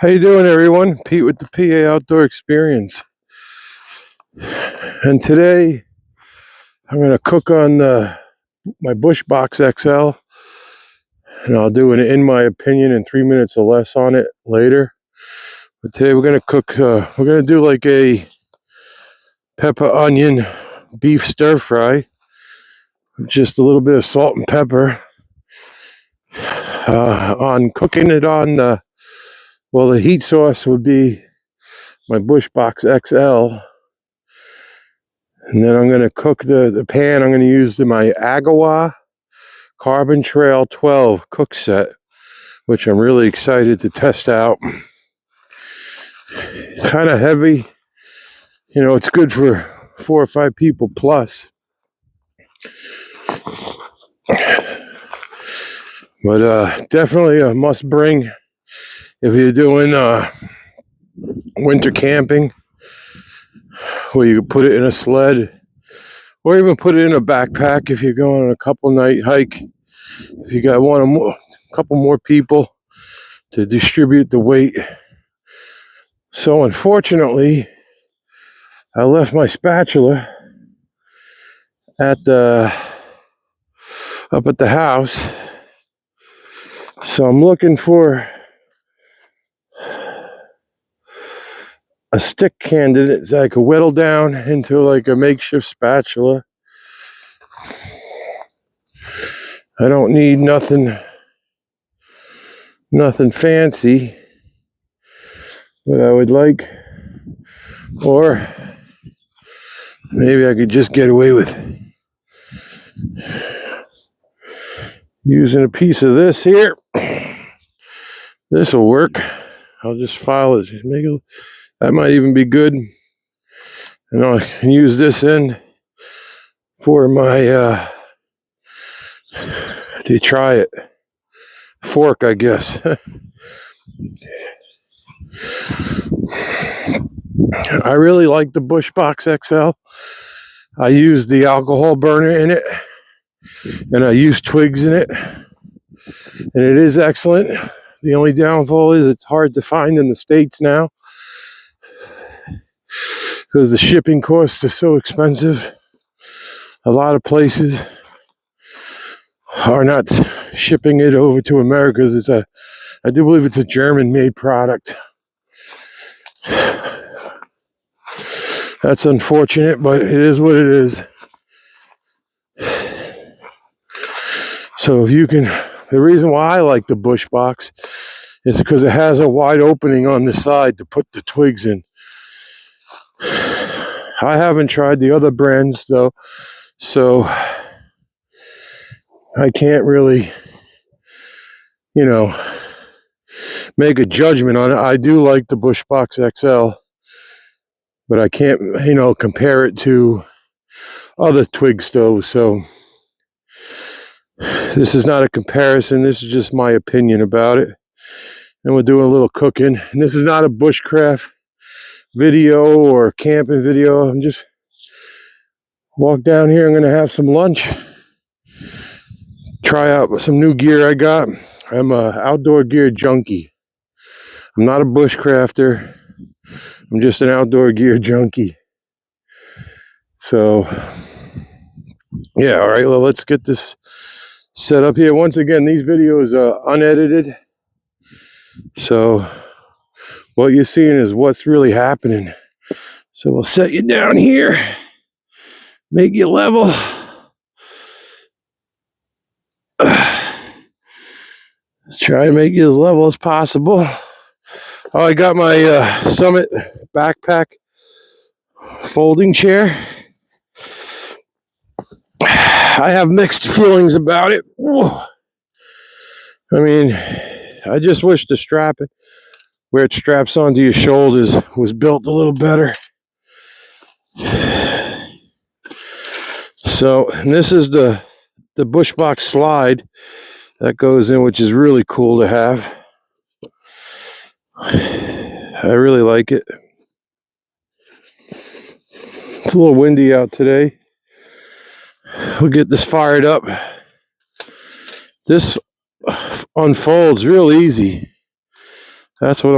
How you doing, everyone? Pete with the PA Outdoor Experience. And today I'm going to cook on my Bushbox XL, and I'll do an in my opinion in 3 minutes or less on it later. But today we're going to cook, we're going to do like a pepper onion beef stir fry, just a little bit of salt and pepper. On cooking it on the heat source would be my Bushbox XL. And then I'm going to cook the pan. I'm going to use my Agawa carbontrail12 cook set, which I'm really excited to test out. It's kind of heavy. You know, it's good for 4 or 5 people plus. But definitely a must bring if you're doing winter camping, where you can put it in a sled or even put it in a backpack if you're going on a couple night hike. If you got a couple more people to distribute the weight. So unfortunately, I left my spatula up at the house. So I'm looking for a stick candidate that I could whittle down into like a makeshift spatula. I don't need nothing fancy, but I would like, or maybe I could just get away with using a piece of this here. This will work. I'll just file it. That might even be good. And I can use this end for my to try it. Fork, I guess. I really like the Bushbox XL. I use the alcohol burner in it, and I use twigs in it, and it is excellent. The only downfall is it's hard to find in the States now because the shipping costs are so expensive. A lot of places are not shipping it over to America. I do believe it's a German-made product. That's unfortunate, but it is what it is. So if you can, the reason why I like the Bushbox is because it has a wide opening on the side to put the twigs in. I haven't tried the other brands though, so I can't really, make a judgment on it. I do like the Bushbox XL, but I can't, compare it to other twig stoves. So this is not a comparison. This is just my opinion about it. And we're doing a little cooking. And this is not a bushcraft video or camping video. I'm just walk down here. I'm going to have some lunch. Try out some new gear I got. I'm a outdoor gear junkie. I'm not a bushcrafter. I'm just an outdoor gear junkie. So, yeah, all right, well, let's get this set up here. Once again, these videos are unedited. So, what you're seeing is what's really happening. So, we'll set you down here, make you level. Try and make you as level as possible. Oh, I got my Summit backpack folding chair. I have mixed feelings about it. I mean, I just wish the strap, where it straps onto your shoulders, was built a little better. So, and this is the Bushbox slide that goes in, which is really cool to have. I really like it. It's a little windy out today. We'll get this fired up. This unfolds real easy. That's what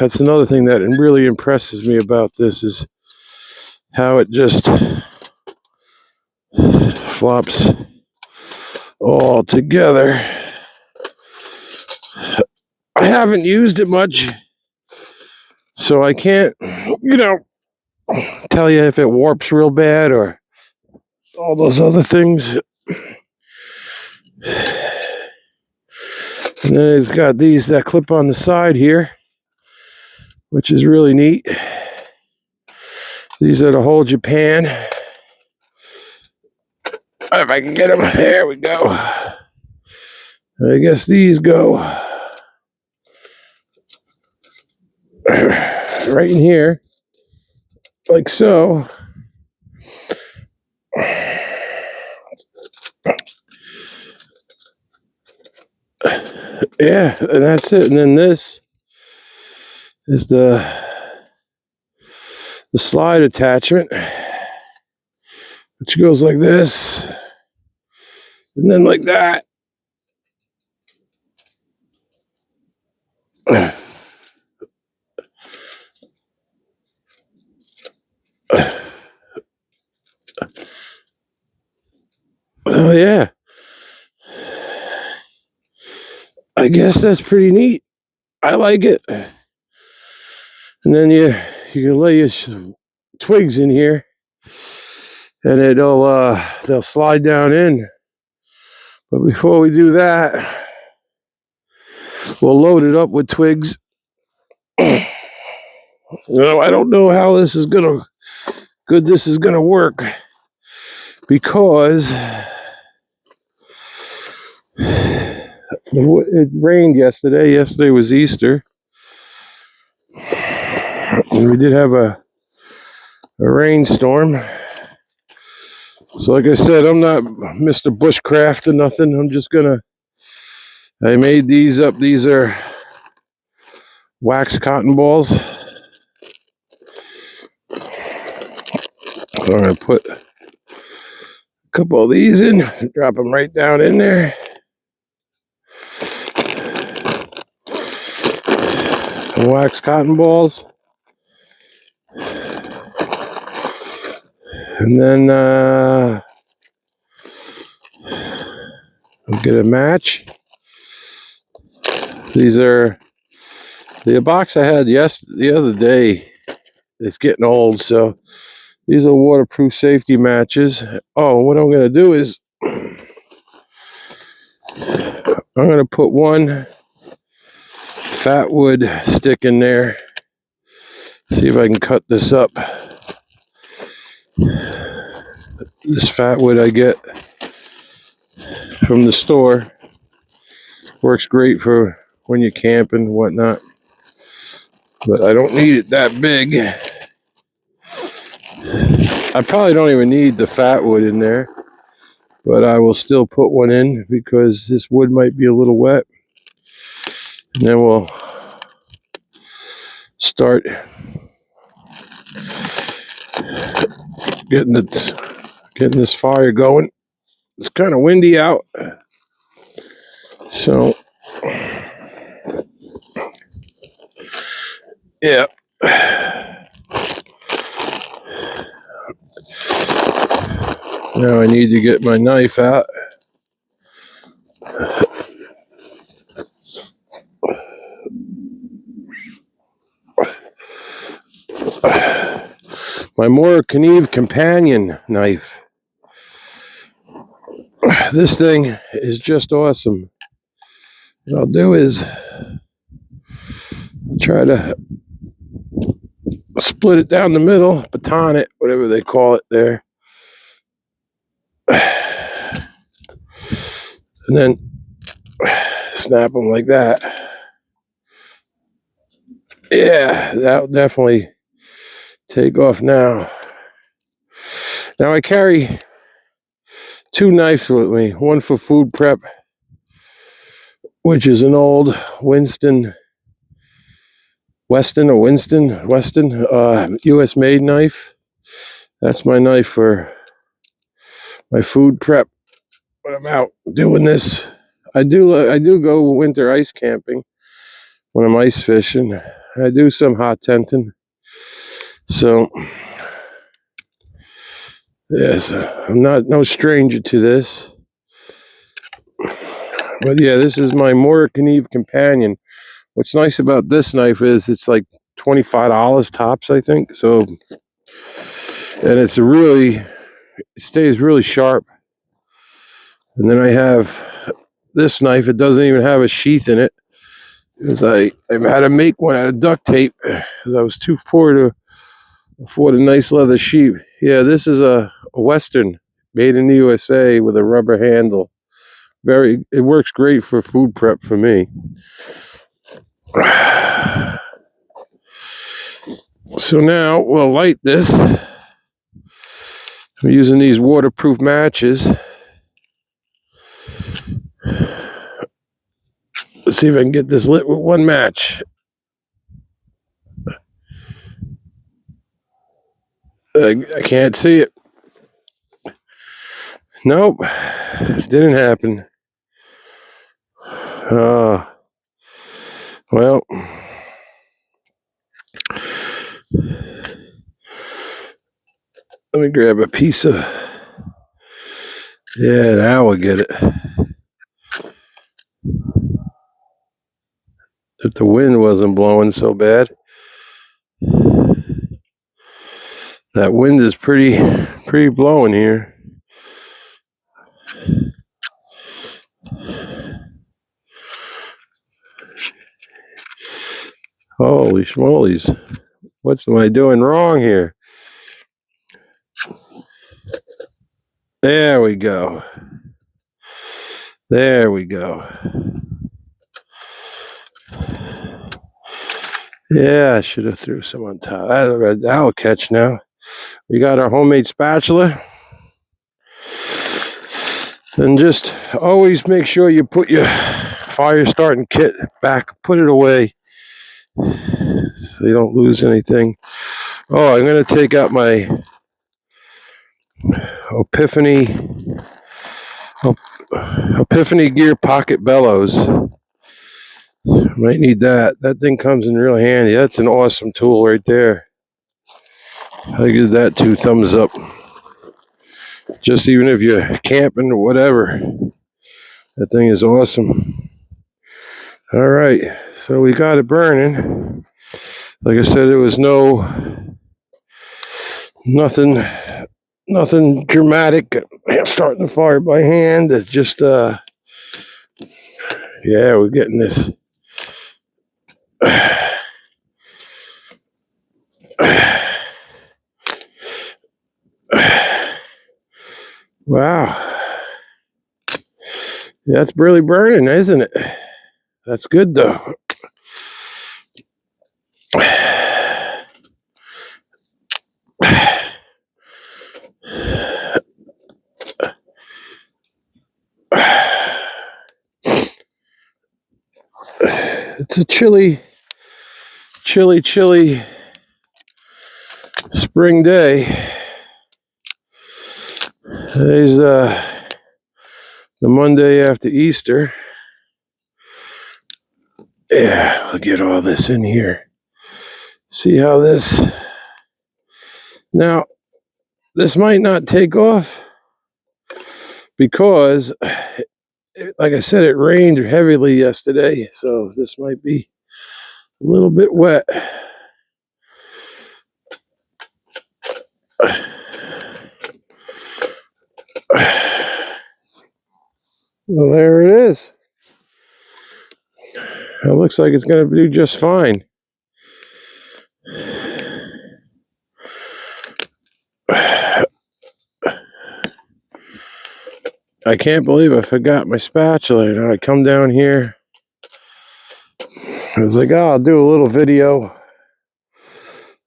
that's another thing that really impresses me about this is how it just flops all together. I haven't used it much, so I can't, tell you if it warps real bad or all those other things. And then it's got these that clip on the side here, which is really neat. These are to hold your pan. If I can get them, there we go. I guess these go right in here, like so. Yeah, and that's it. And then this is the slide attachment, which goes like this, and then like that. Oh yeah, I guess that's pretty neat. I like it. And then you can lay your twigs in here, and they'll slide down in. But before we do that, we'll load it up with twigs. I don't know how this is gonna work, because it rained yesterday. Yesterday was Easter, and we did have a rainstorm. So like I said, I'm not Mr. Bushcraft or nothing. I made these up. These are wax cotton balls. I'm going to put a couple of these in, drop them right down in there. Wax cotton balls. And then I'll get a match. These are the box I had the other day. It's getting old, so these are waterproof safety matches. Oh, what I'm going to do is I'm going to put one fat wood stick in there. See if I can cut this up. This fat wood I get from the store works great for when you camp and whatnot, but I don't need it that big. I probably don't even need the fat wood in there, but I will still put one in because this wood might be a little wet. And then we'll start getting this fire going. It's kind of windy out, so yeah. Now I need to get my knife out. My Mora Knieve companion knife. This thing is just awesome. What I'll do is try to split it down the middle, baton it, whatever they call it there. And then snap them like that. Yeah, that'll definitely take off now. Now I carry two knives with me. One for food prep, which is an old Winston, U.S. made knife. That's my knife for my food prep when I'm out doing this. I do go winter ice camping, when I'm ice fishing. I do some hot tenting. So, yes, I'm not no stranger to this. But yeah, this is my Morgan Eve companion. What's nice about this knife is it's like $25 tops, I think. So, and it stays really sharp. And then I have this knife. It doesn't even have a sheath in it, because I had to make one out of duct tape because I was too poor to afford a nice leather sheath. Yeah, this is a Western made in the USA with a rubber handle. It works great for food prep for me. So now we'll light this. I'm using these waterproof matches. Let's see if I can get this lit with one match. I can't see it. Nope, didn't happen. Well, let me grab a piece of. Yeah, now we'll get it. If the wind wasn't blowing so bad. That wind is pretty blowing here. Holy schmolies. What am I doing wrong here? There we go. There we go. Yeah, I should have threw some on top. That'll catch now. We got our homemade spatula. And just always make sure you put your fire starting kit back. Put it away so you don't lose anything. Oh, I'm going to take out my Epiphany Gear Pocket Bellows. Might need that. That thing comes in real handy. That's an awesome tool right there. I give that 2 thumbs up. Just even if you're camping or whatever, that thing is awesome. All right, so we got it burning. Like I said, it was nothing dramatic. Starting the fire by hand. It's just yeah, we're getting this. Wow. That's really burning, isn't it? That's good though. It's a chilly spring day. Today's the Monday after Easter. Yeah, we'll get all this in here. See how this. Now, this might not take off because, like I said, it rained heavily yesterday, so this might be a little bit wet. Well, there it is. It looks like it's going to do just fine. I can't believe I forgot my spatula. You know, I come down here. I was like, oh, I'll do a little video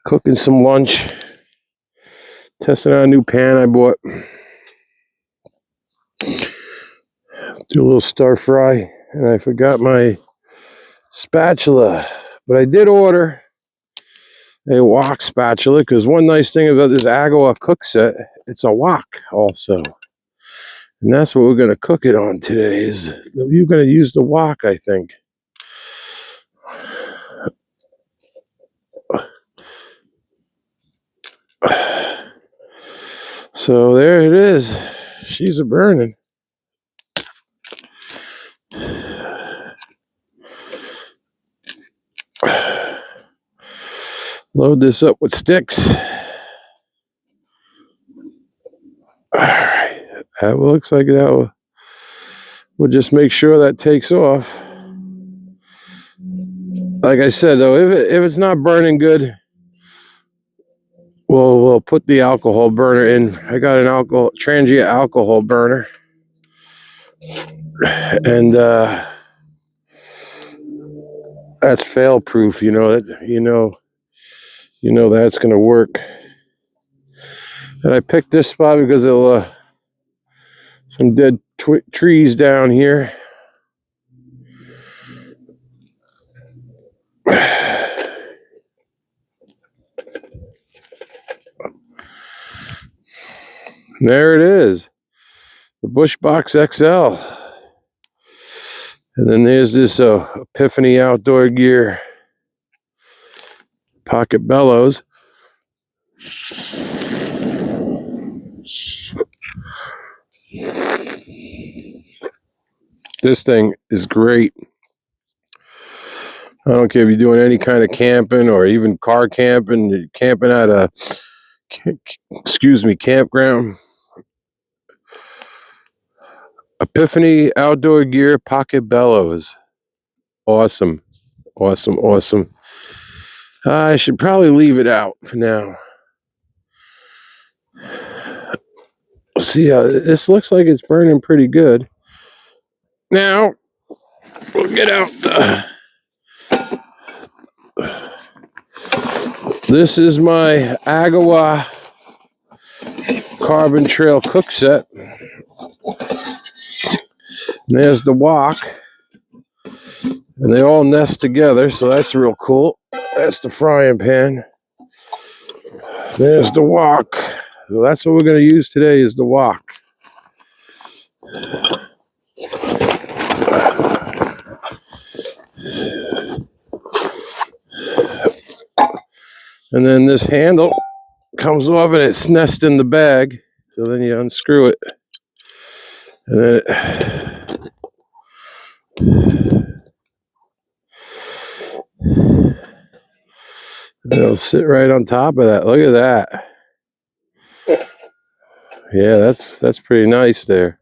cooking some lunch, testing out a new pan I bought. Do a little stir fry, and I forgot my spatula. But I did order a wok spatula because one nice thing about this Agawa cook set, it's a wok also. And that's what we're going to cook it on today. You're going to use the wok, I think. So there it is. She's a burning. Load this up with sticks. All right. That looks like that will. We'll just make sure that takes off. Like I said, though, if it's not burning good, we'll put the alcohol burner in. I got an transient alcohol burner, and that's fail proof. You know that's gonna work. And I picked this spot because of some dead trees down here. There it is, the Bushbox XL. And then there's this Epiphany Outdoor Gear pocket bellows. This thing is great. I don't care if you're doing any kind of camping or even car camping, camping at a campground. Epiphany Outdoor Gear pocket bellows. Awesome. Awesome. Awesome. I should probably leave it out for now. See how this looks like it's burning pretty good. Now we'll get out this is my Agawa Carbon Trail cook set. And there's the wok. And they all nest together, so that's real cool. That's the frying pan. There's the wok. So that's what we're going to use today is the wok. And then this handle comes off and it's nested in the bag. So then you unscrew it. And then it'll sit right on top of that. Look at that. Yeah, that's pretty nice there.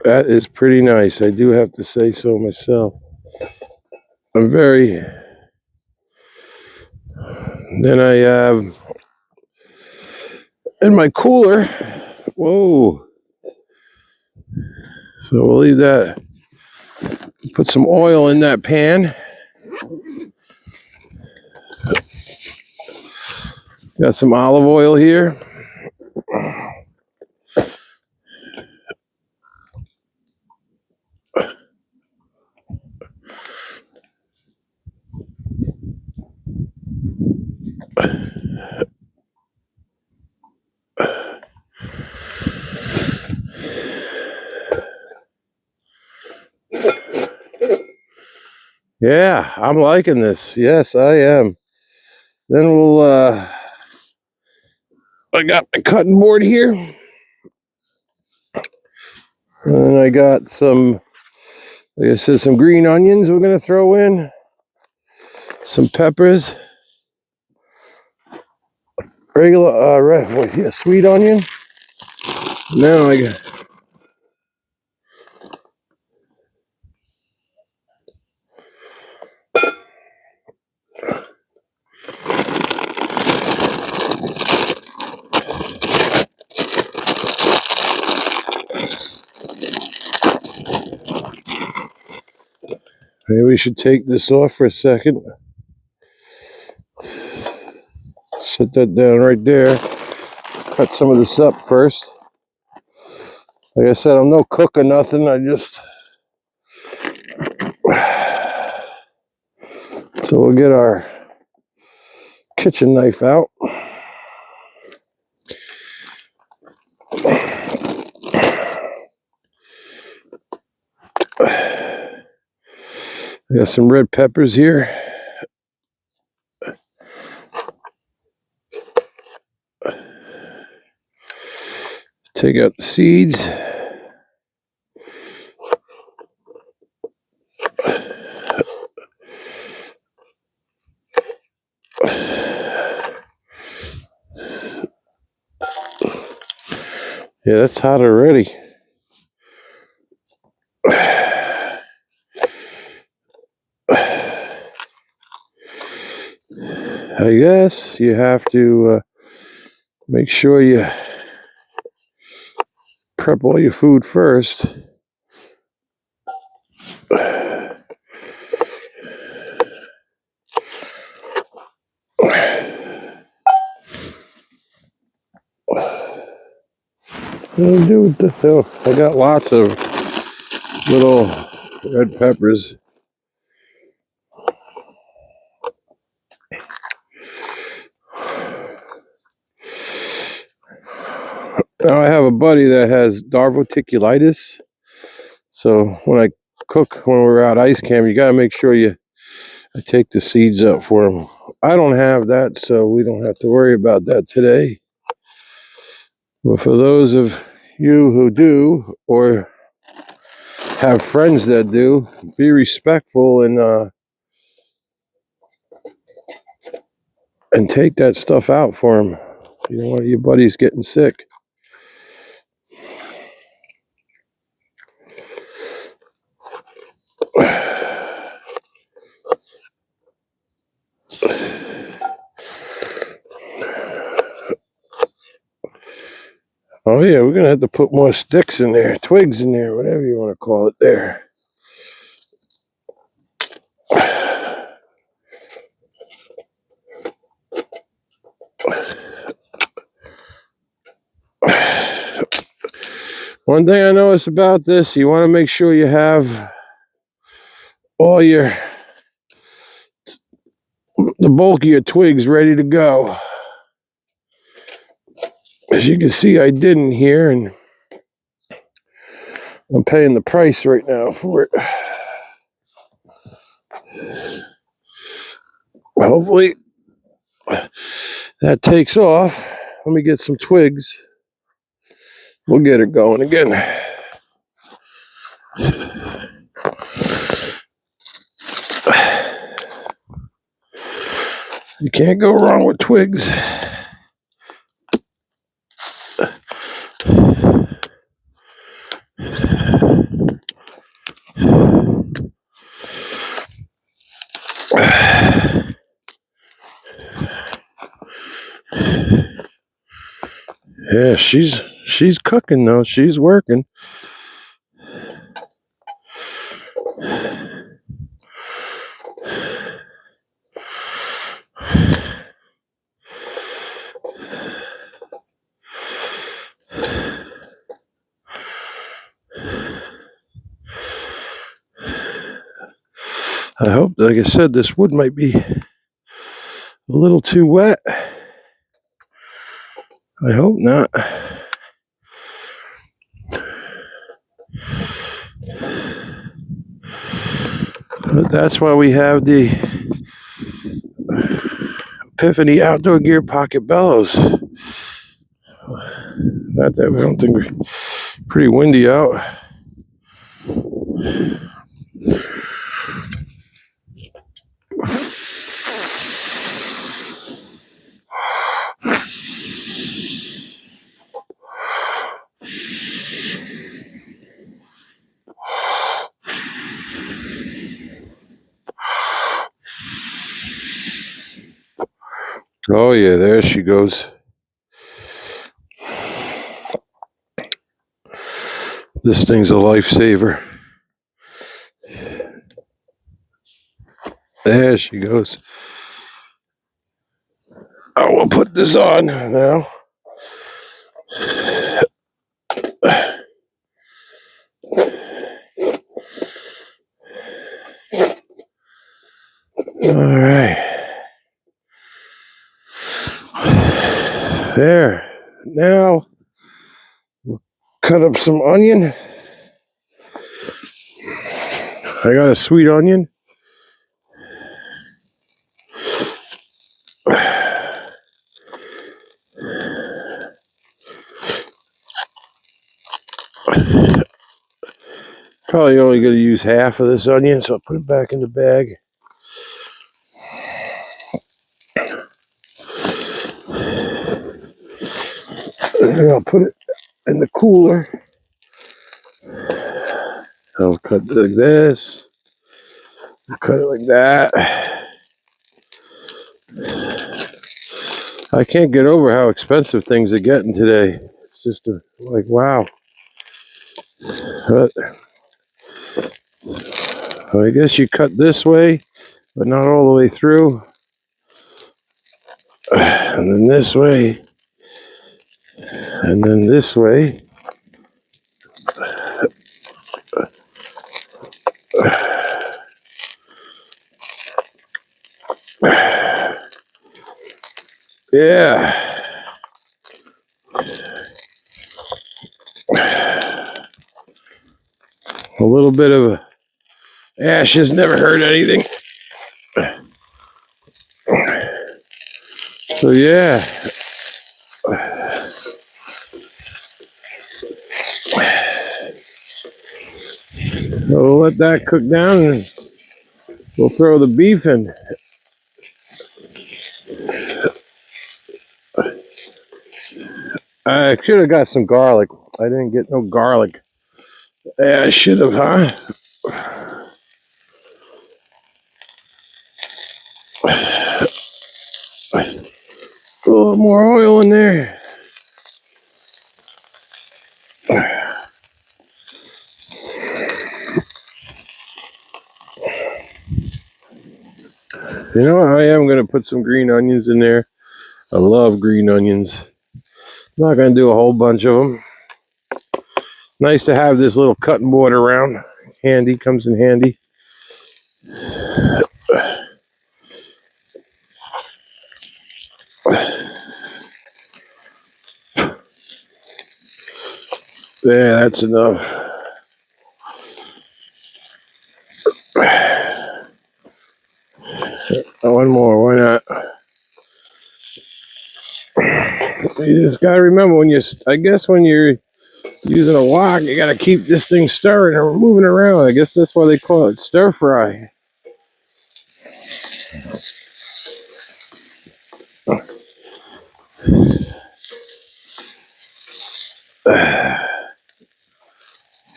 That is pretty nice. I do have to say so myself. I'm very... Then I have in my cooler. Whoa. So we'll leave that. Put some oil in that pan. Got some olive oil here. Yeah, I'm liking this. Yes, I am. Then we'll I got my cutting board here. And I got some, like I said, some green onions we're gonna throw in. Some peppers. Regular sweet onion. Now I got maybe we should take this off for a second. Set that down right there. Cut some of this up first. Like I said, I'm no cook or nothing. I just... So we'll get our kitchen knife out. I got some red peppers here. Take out the seeds. Yeah, that's hot already. I guess you have to make sure you prep all your food first. What do with the hell? I got lots of little red peppers. Now I have a buddy that has diverticulitis. So when I cook, when we're out ice camp, you got to make sure I take the seeds up for him. I don't have that, so we don't have to worry about that today. But for those of you who do, or have friends that do, be respectful and take that stuff out for him. You don't want your buddies getting sick. Oh yeah, we're gonna have to put more sticks in there, twigs in there, whatever you want to call it there. One thing I noticed about this, you want to make sure you have all the bulk of your twigs ready to go. As you can see, I didn't here, and I'm paying the price right now for it. Hopefully that takes off. Let me get some twigs. We'll get it going again. You can't go wrong with twigs. Yeah, she's cooking though. She's working. I hope, like I said, this wood might be a little too wet. I hope not. But that's why we have the Epiphany Outdoor Gear Pocket Bellows. Not that we don't think we're pretty windy out. Oh yeah, there she goes. This thing's a lifesaver. There she goes. Oh, we'll put this on now. All right. There. Now, cut up some onion. I got a sweet onion. Probably only going to use half of this onion, so I'll put it back in the bag. And then I'll put it in the cooler. I'll cut it like this. Cut it like that. I can't get over how expensive things are getting today. It's just like, wow. But I guess you cut this way, but not all the way through. And then this way. And then this way. Yeah. A little bit of ashes never hurt anything. So yeah. We'll let that cook down and we'll throw the beef in. I should have got some garlic. I didn't get no garlic. Yeah, I should have, huh? A little more oil in there. You know, I am going to put some green onions in there. I love green onions. I'm not going to do a whole bunch of them. Nice to have this little cutting board around. Handy, comes in handy. Yeah, that's enough. One more, why not? You just gotta remember when you're using a wok, you gotta keep this thing stirring or moving around. I guess that's why they call it stir fry.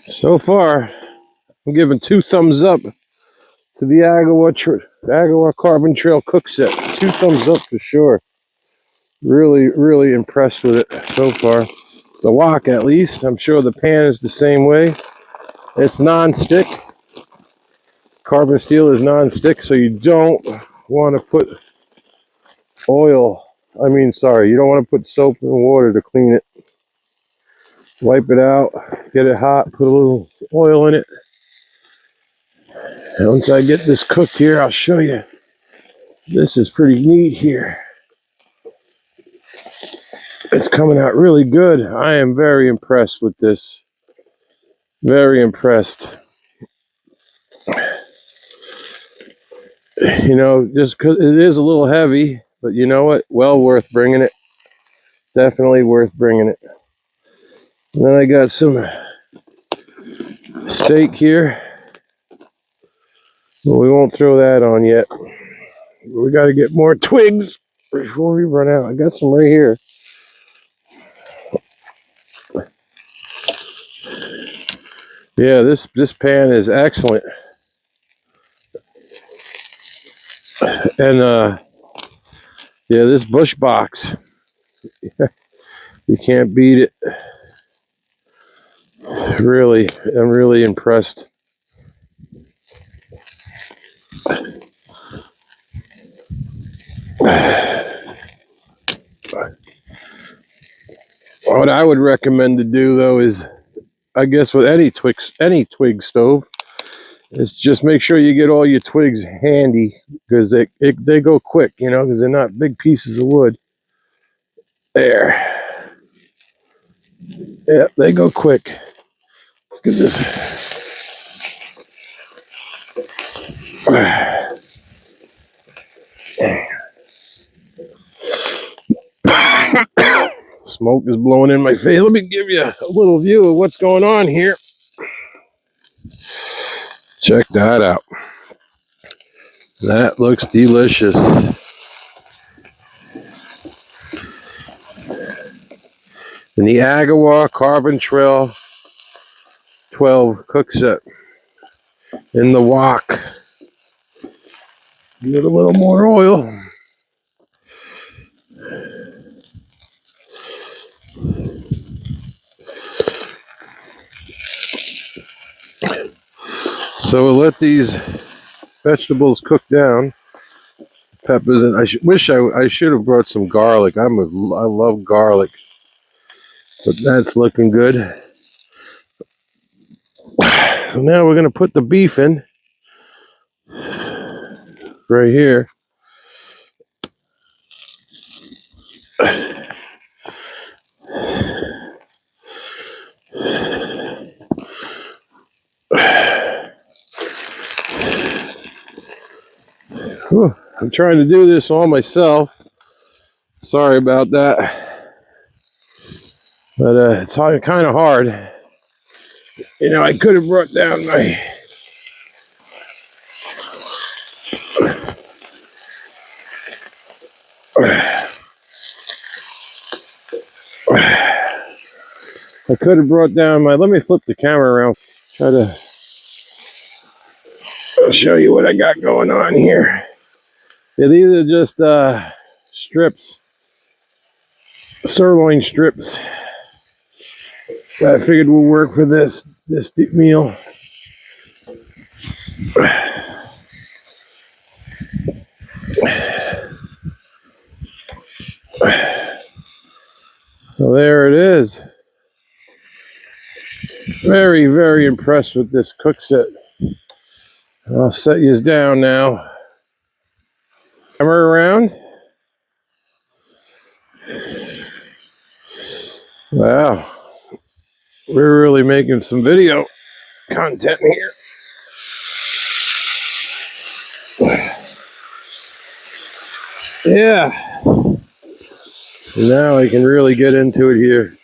So far, I'm giving 2 thumbs up to the Agawa Carbon Trail cook set. 2 thumbs up for sure. Really, really impressed with it so far. The wok, at least. I'm sure the pan is the same way. It's non-stick. Carbon steel is non-stick, so you don't want to put oil. You don't want to put soap and water to clean it. Wipe it out, get it hot, put a little oil in it. And once I get this cooked here, I'll show you. This is pretty neat here. It's coming out really good. I am very impressed with this. Very impressed. You know, just because it is a little heavy, but you know what? Well worth bringing it. Definitely worth bringing it. And then I got some steak here. Well, we won't throw that on yet. We got to get more twigs before we run out. I got some right here. Yeah, this pan is excellent. And yeah, this Bushbox, you can't beat it. Really, I'm really impressed. What I would recommend to do though is, I guess with any twig stove, is just make sure you get all your twigs handy, because they go quick, you know, because they're not big pieces of wood. There. Yeah, they go quick. Let's get this. Smoke is blowing in my face. Let me give you a little view of what's going on here. Check that out. That looks delicious. And the Agawa carbontrail12 cook set in the wok. Get a little more oil. So we'll let these vegetables cook down. Peppers, and I should have brought some garlic. I love garlic, but that's looking good. So now we're gonna put the beef in right here. Whew, I'm trying to do this all myself. Sorry about that, but it's kind of hard. You know, I could have brought down my. I could have brought down my. Let me flip the camera around. Try to. I'll show you what I got going on here. Yeah, these are just strips, sirloin strips. That I figured will work for this meal. So there it is. Very, very impressed with this cook set. I'll set you down now. Camera around. Wow. We're really making some video content here. Yeah. Now I can really get into it here.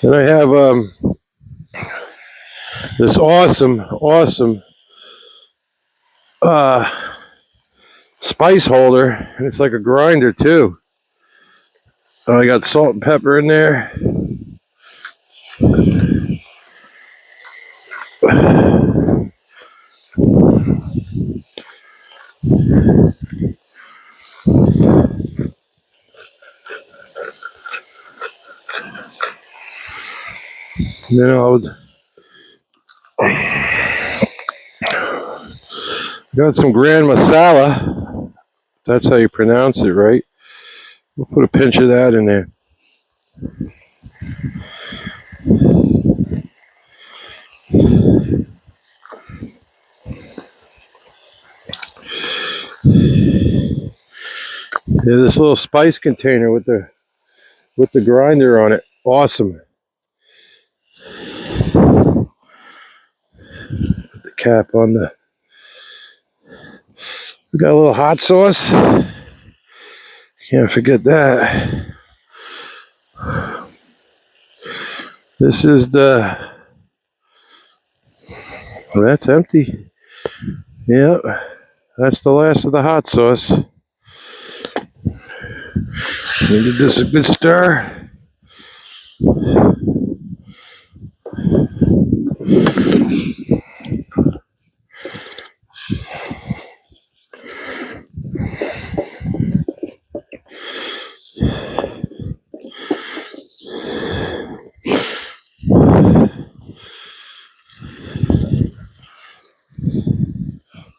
And I have this awesome spice holder, and it's like a grinder too. I got salt and pepper in there. Then I'll got some grand masala. That's how you pronounce it, right? We'll put a pinch of that in there. There's this little spice container with the grinder on it. Awesome. Put the cap on the. We got a little hot sauce. Can't forget that. This is the. Well, that's empty. Yep. That's the last of the hot sauce. We give this a good stir.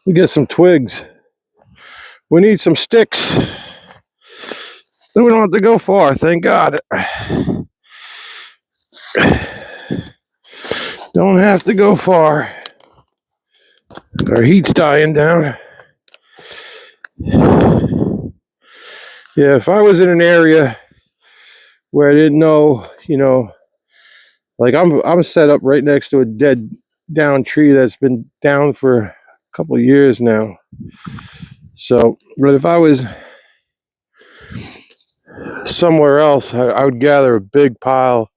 We get some twigs. We need some sticks. We don't have to go far, thank God. Don't have to go far. Our heat's dying down. Yeah, if I was in an area where I didn't know, you know, like I'm set up right next to a dead down tree that's been down for a couple of years now. So, but if I was somewhere else, I would gather a big pile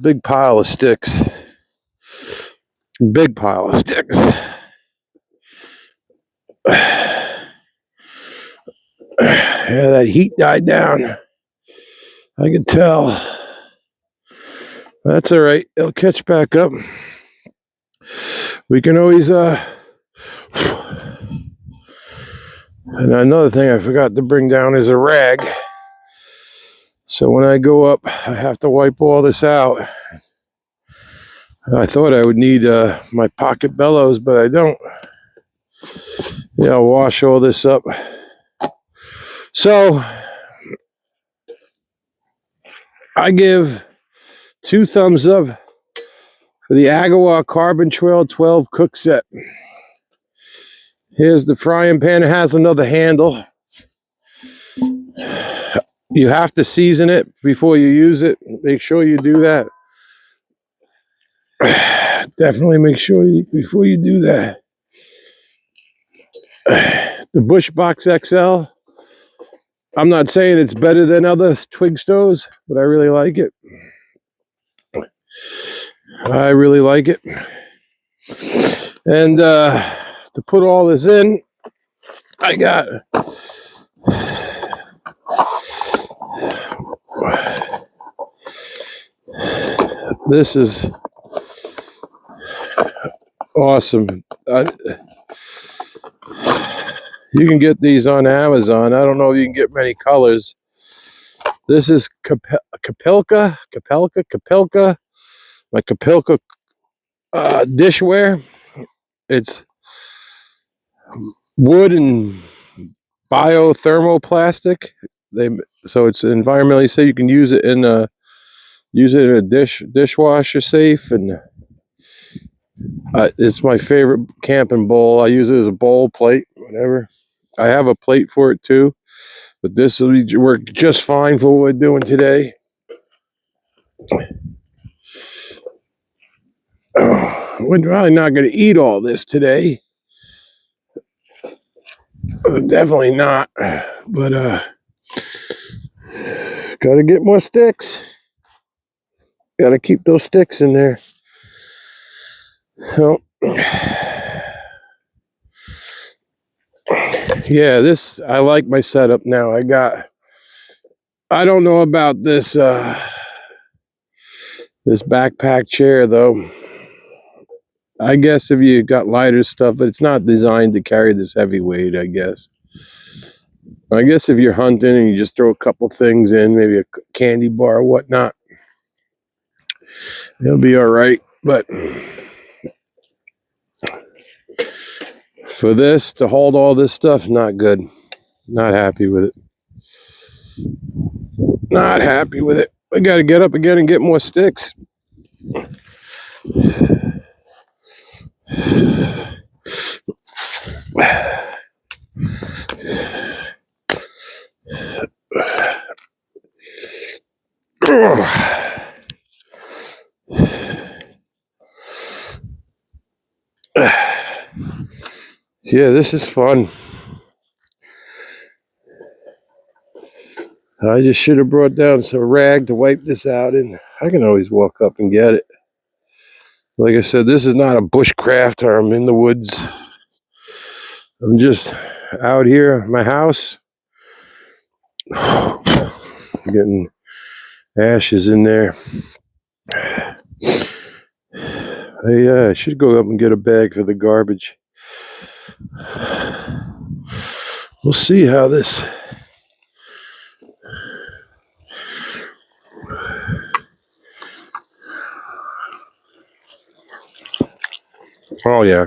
of sticks. Big pile of sticks. Yeah, that heat died down. I can tell. That's all right. It'll catch back up. We can always and another thing I forgot to bring down is a rag. So when I go up, I have to wipe all this out. I thought I would need my pocket bellows, but I don't. Yeah, I'll wash all this up. So I give 2 thumbs up for the Agawa carbontrail12 cook set. Here's the frying pan. It has another handle. You have to season it before you use it. Make sure you do that. Definitely make sure before you do that. The Bushbox XL. I'm not saying it's better than other twig stoves, but I really like it. I really like it. And to put all this in, I got this is awesome. You can get these on Amazon. I don't know if you can get many colors. This is Kapilka. My Kapilka dishware. It's wood and biothermoplastic. So it's environmentally safe. You can use it in a dishwasher safe, and it's my favorite camping bowl. I use it as a bowl, plate, whatever. I have a plate for it too, but this will work just fine for what we're doing today. We're probably not going to eat all this today. Definitely not. But gotta get more sticks. Gotta keep those sticks in there. So yeah, I like my setup now. I don't know about this this backpack chair though. I guess if you got lighter stuff, but it's not designed to carry this heavy weight, I guess. If you're hunting and you just throw a couple things in, maybe a candy bar or whatnot, it'll be all right. But for this, to hold all this stuff, not good. Not happy with it. Not happy with it. I got to get up again and get more sticks. Yeah, this is fun. I just should have brought down some rag to wipe this out, and I can always walk up and get it. Like I said, this is not a bushcraft, or I'm in the woods. I'm just out here at my house. Getting ashes in there. I should go up and get a bag for the garbage. We'll see how this... Oh, yeah.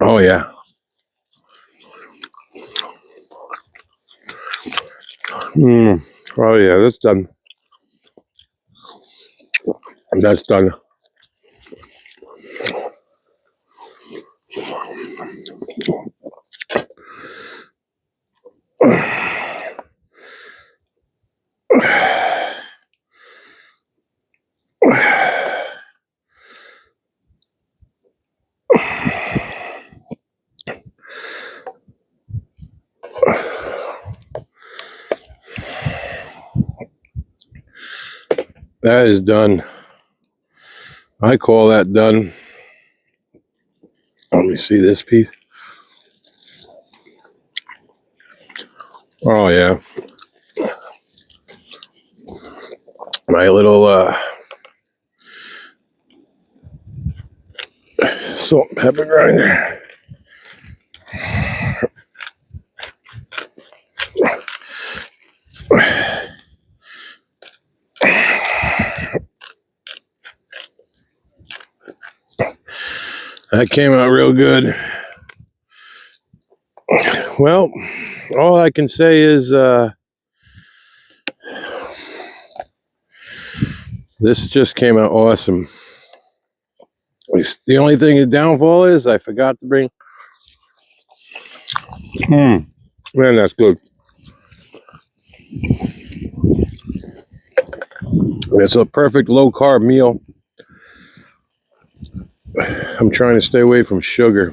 Oh, yeah. Oh, yeah, that's done. That's done. That is done. I call that done. Let me see this piece. Oh yeah. My little salt and pepper grinder. That came out real good. Well, all I can say is this just came out awesome. The only thing the downfall is I forgot to bring. Man, that's good. It's a perfect low carb meal. I'm trying to stay away from sugar.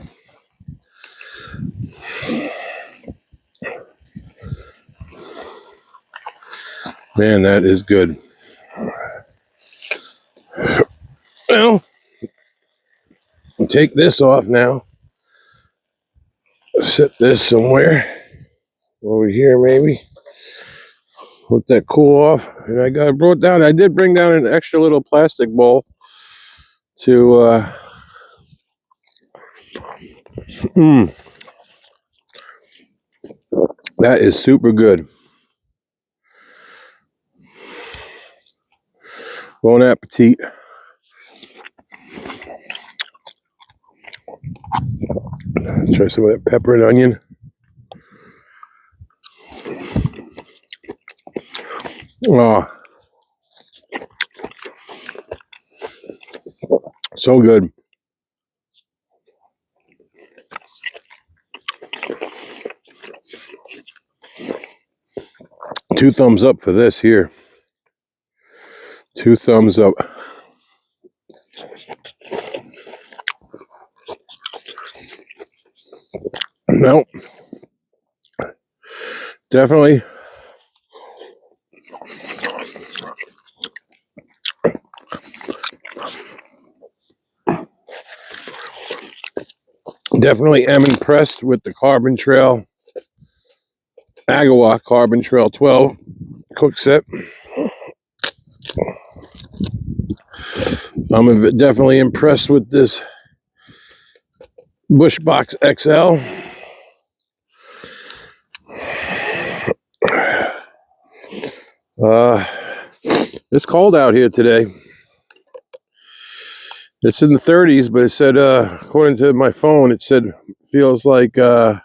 Man, that is good. Well, I'll take this off now. Set this somewhere over here, maybe. Let that cool off. And I did bring down an extra little plastic bowl to that is super good. Bon appetit. Try some of that pepper and onion. Oh, so good. 2 thumbs up for this here. 2 thumbs up. No, definitely. Definitely am impressed with the Agawa carbontrail12 cook set. I'm definitely impressed with this Bushbox XL. It's cold out here today. It's in the 30s, but it said, according to my phone, it said feels like feels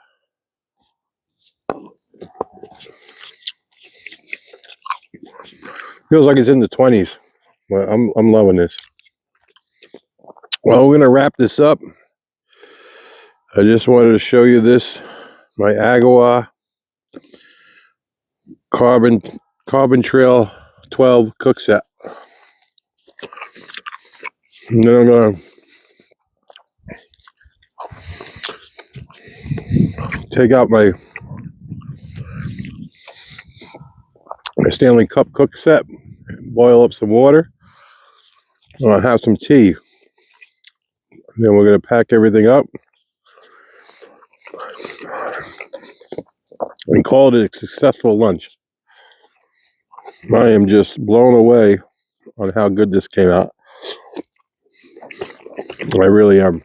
like it's in the 20s. Well, I'm loving this. Well, we're gonna wrap this up. I just wanted to show you this, my Agawa Carbon Trail 12 cook set. And then I'm gonna take out my Stanley Cup cook set, boil up some water. I'll have some tea. And then we're gonna pack everything up and call it a successful lunch. I am just blown away on how good this came out. I really am.